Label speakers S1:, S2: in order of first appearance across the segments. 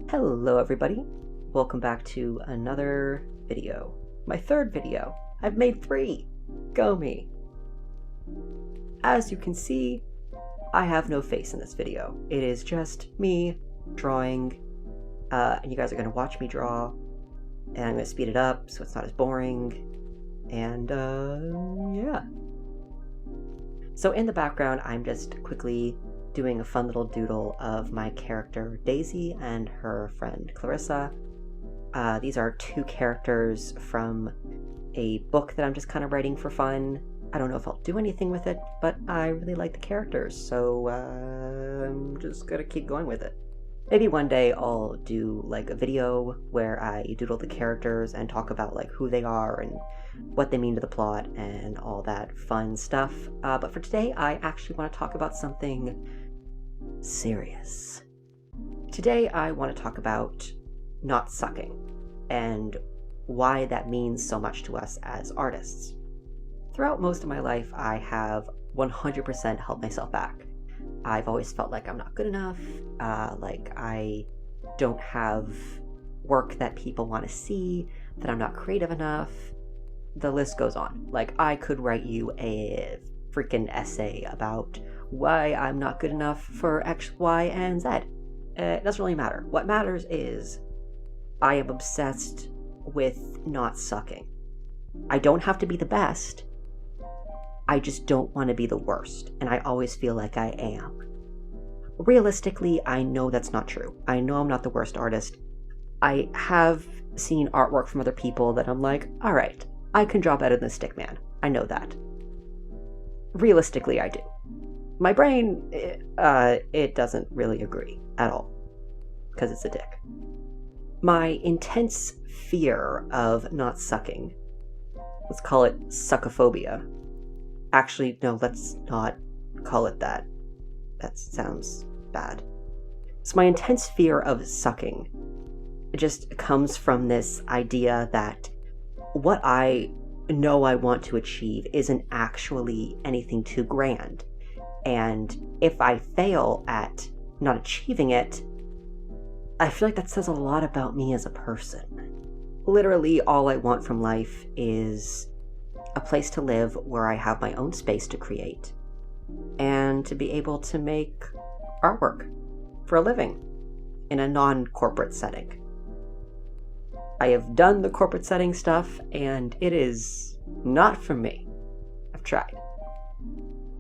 S1: Hello everybody, welcome back to another video. My third video. I've made 3! Go me! As you can see, I have no face in this video. It is just me drawing, and you guys are going to watch me draw, and I'm going to speed it up so it's not as boring, and yeah. So in the background, I'm just quickly doing a fun little doodle of my character Daisy and her friend Clarissa. These are 2 characters from a book that I'm just kind of writing for fun. I don't know if I'll do anything with it, but I really like the characters, so I'm just gonna keep going with it. Maybe one day I'll do like a video where I doodle the characters and talk about like who they are and what they mean to the plot and all that fun stuff. But for today, I actually want to talk about something serious. Today, I want to talk about not sucking and why that means so much to us as artists. Throughout most of my life, I have 100% held myself back. I've always felt like I'm not good enough, like I don't have work that people want to see, that I'm not creative enough. The list goes on. Like, I could write you a freaking essay about why I'm not good enough for X, Y, and Z. It doesn't really matter. What matters is I am obsessed with not sucking. I don't have to be the best. I just don't want to be the worst, and I always feel like I am. Realistically, I know that's not true. I know I'm not the worst artist. I have seen artwork from other people that I'm like, alright, I can draw better than Stickman. I know that. Realistically, I do. My brain, it doesn't really agree at all, because it's a dick. My intense fear of not sucking, let's call it suckophobia. Actually, no, let's not call it that. That sounds bad. So my intense fear of sucking, it just comes from this idea that what I know I want to achieve isn't actually anything too grand. And if I fail at not achieving it, I feel like that says a lot about me as a person. Literally, all I want from life is a place to live where I have my own space to create and to be able to make artwork for a living in a non-corporate setting. I have done the corporate setting stuff, and it is not for me. I've tried.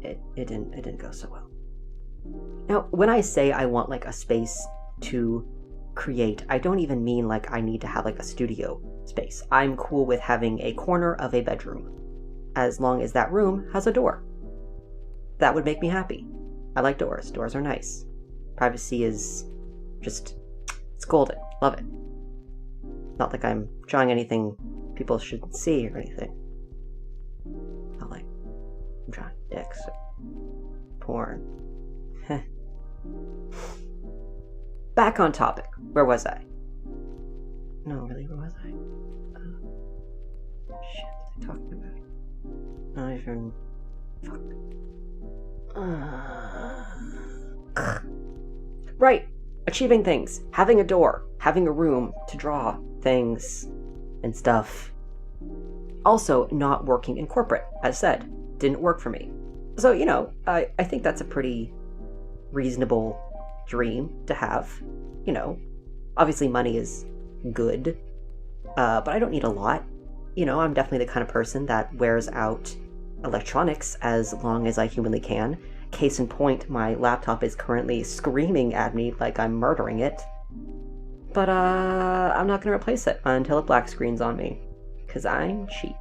S1: It didn't go so well. Now, when I say I want like a space to create, I don't even mean like I need to have like a studio space. I'm cool with having a corner of a bedroom, as long as that room has a door. That would make me happy. I like doors. Doors are nice. Privacy is just, it's golden. Love it. Not like I'm drawing anything people shouldn't see or anything. Not like I'm drawing dicks or porn. Back on topic. Where was I? No, really, where was I? Shit, what was I talking about? Not even... Fuck. Right. Achieving things. Having a door. Having a room to draw things and stuff. Also, not working in corporate, as said. Didn't work for me. So, you know, I think that's a pretty reasonable dream to have. You know, obviously money is good, but I don't need a lot. You know, I'm definitely the kind of person that wears out electronics as long as I humanly can. Case in point, my laptop is currently screaming at me like I'm murdering it. But I'm not going to replace it until it black screens on me, because I'm cheap.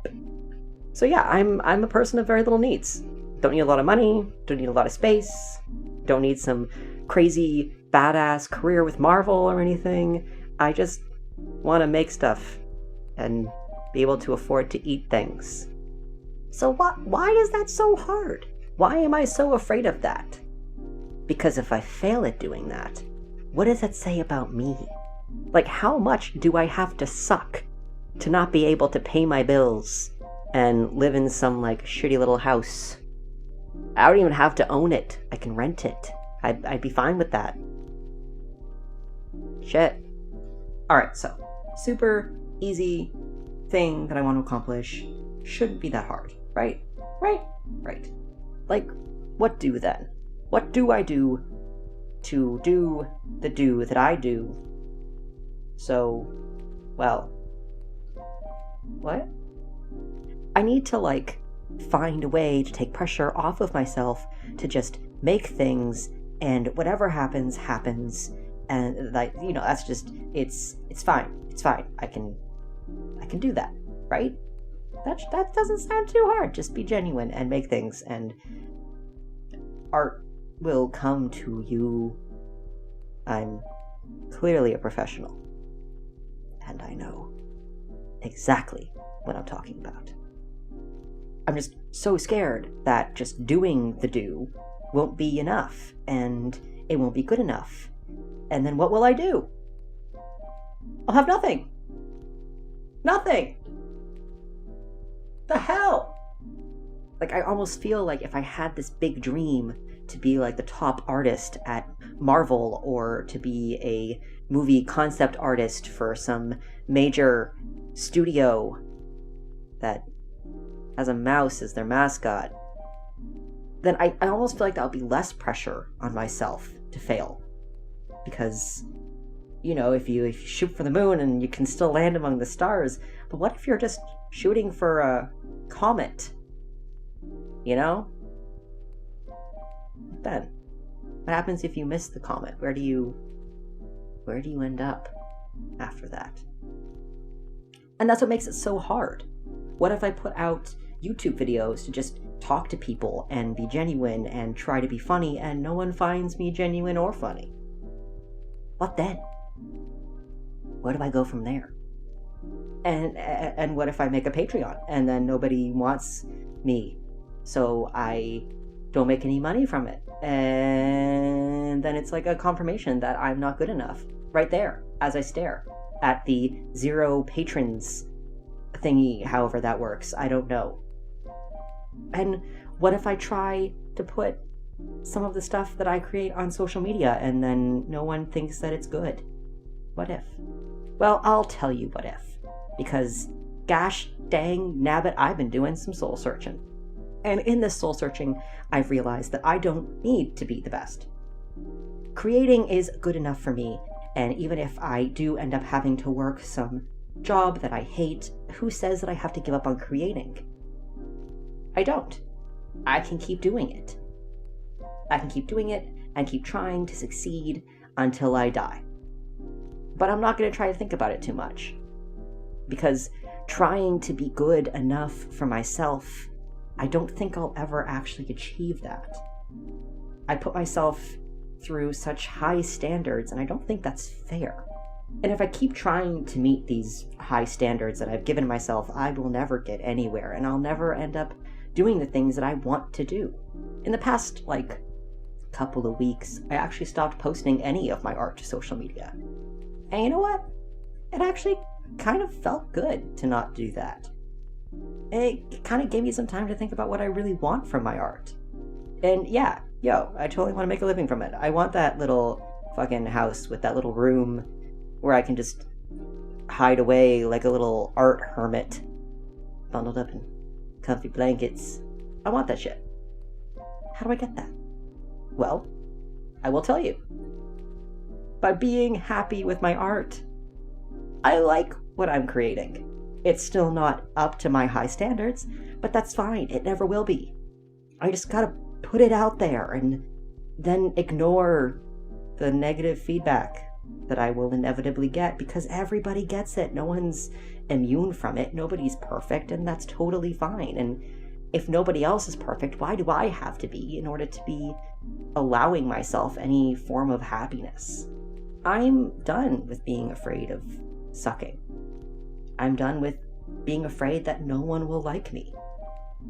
S1: So yeah, I'm a person of very little needs. Don't need a lot of money, don't need a lot of space, don't need some crazy badass career with Marvel or anything. I just want to make stuff and be able to afford to eat things. So why is that so hard? Why am I so afraid of that? Because if I fail at doing that, what does that say about me? Like, how much do I have to suck to not be able to pay my bills and live in some, like, shitty little house? I don't even have to own it. I can rent it. I'd be fine with that. Shit. Alright, so, super easy thing that I want to accomplish. Shouldn't be that hard, right? Right? Right. Like, what do then? What do I do to do the do that I do? So, well, what? I need to, like, find a way to take pressure off of myself to just make things, and whatever happens, happens. And, like, you know, that's just, it's fine. It's fine. I can do that, right? That doesn't sound too hard. Just be genuine and make things, and art will come to you. I'm clearly a professional, and I know exactly what I'm talking about. I'm just so scared that just doing the do won't be enough, and it won't be good enough. And then what will I do? I'll have nothing. Nothing! The hell? Like, I almost feel like if I had this big dream to be like the top artist at Marvel, or to be a movie concept artist for some major studio that has a mouse as their mascot, then I almost feel like that would be less pressure on myself to fail. Because, you know, if you shoot for the moon and you can still land among the stars, but what if you're just shooting for a comet? You know? Then, what happens if you miss the comet? Where do you end up after that? And that's what makes it so hard. What if I put out YouTube videos to just talk to people and be genuine and try to be funny, and no one finds me genuine or funny? What then? Where do I go from there? And what if I make a Patreon and then nobody wants me, so I don't make any money from it, and then it's like a confirmation that I'm not good enough right there as I stare at the 0 patrons thingy, however that works, I don't know. And what if I try to put some of the stuff that I create on social media and then no one thinks that it's good? What if? Well, I'll tell you what if. Because gosh dang nabbit, I've been doing some soul searching. And in this soul searching, I've realized that I don't need to be the best. Creating is good enough for me, and even if I do end up having to work some job that I hate, who says that I have to give up on creating? I don't. I can keep doing it. I can keep doing it and keep trying to succeed until I die. But I'm not going to try to think about it too much, because trying to be good enough for myself, I don't think I'll ever actually achieve that. I put myself through such high standards, and I don't think that's fair. And if I keep trying to meet these high standards that I've given myself, I will never get anywhere, and I'll never end up doing the things that I want to do. In the past, couple of weeks, I actually stopped posting any of my art to social media. And you know what? It actually kind of felt good to not do that. It kind of gave me some time to think about what I really want from my art. And yeah, I totally want to make a living from it. I want that little fucking house with that little room where I can just hide away like a little art hermit, bundled up in comfy blankets. I want that shit. How do I get that? Well, I will tell you. By being happy with my art. I like what I'm creating. It's still not up to my high standards, but that's fine. It never will be. I just gotta put it out there and then ignore the negative feedback that I will inevitably get, because everybody gets it. No one's immune from it. Nobody's perfect, and that's totally fine. And if nobody else is perfect, why do I have to be in order to be allowing myself any form of happiness? I'm done with being afraid of sucking. I'm done with being afraid that no one will like me.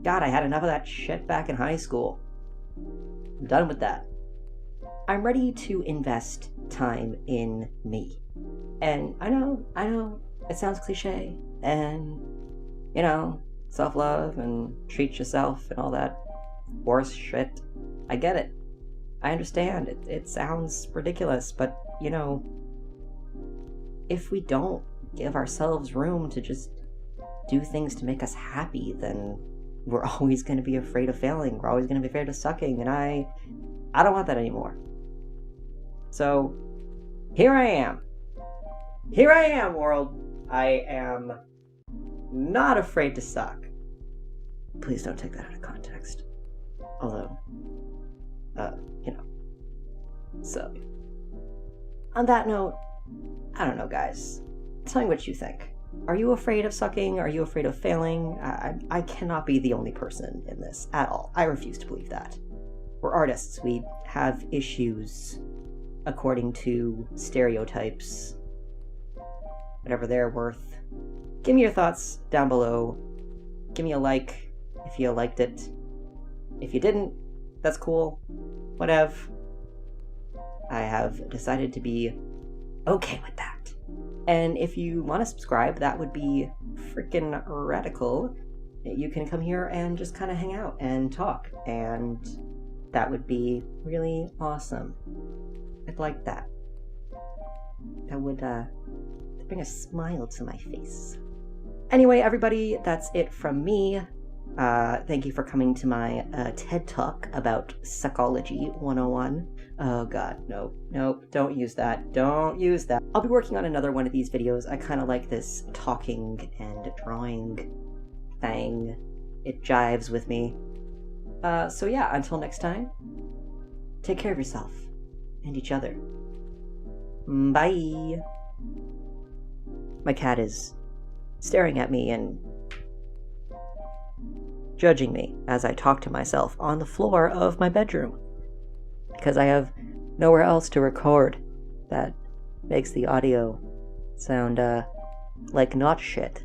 S1: God, I had enough of that shit back in high school. I'm done with that. I'm ready to invest time in me. And I know, it sounds cliche, and, self-love and treat yourself and all that horse shit. I get it. I understand. It sounds ridiculous, but, if we don't give ourselves room to just do things to make us happy, then we're always going to be afraid of failing. We're always going to be afraid of sucking, and I don't want that anymore. So, here I am. Here I am, world. I am not afraid to suck. Please don't take that out of context. Although, you know. So, on that note, I don't know, guys. Tell me what you think. Are you afraid of sucking? Are you afraid of failing? I cannot be the only person in this at all. I refuse to believe that. We're artists. We have issues according to stereotypes, whatever they're worth. Give me your thoughts down below. Give me a like if you liked it. If you didn't, that's cool. Whatever. I have decided to be okay with that. And if you want to subscribe, that would be freaking radical. You can come here and just kind of hang out and talk, and that would be really awesome. I'd like that. That would bring a smile to my face. Anyway, everybody, that's it from me. Thank you for coming to my TED Talk about Psychology 101. Oh god, nope, don't use that. Don't use that. I'll be working on another one of these videos. I kind of like this talking and drawing thing. It jives with me. So yeah, until next time, take care of yourself and each other. Bye. My cat is staring at me and judging me as I talk to myself on the floor of my bedroom, because I have nowhere else to record that makes the audio sound like not shit.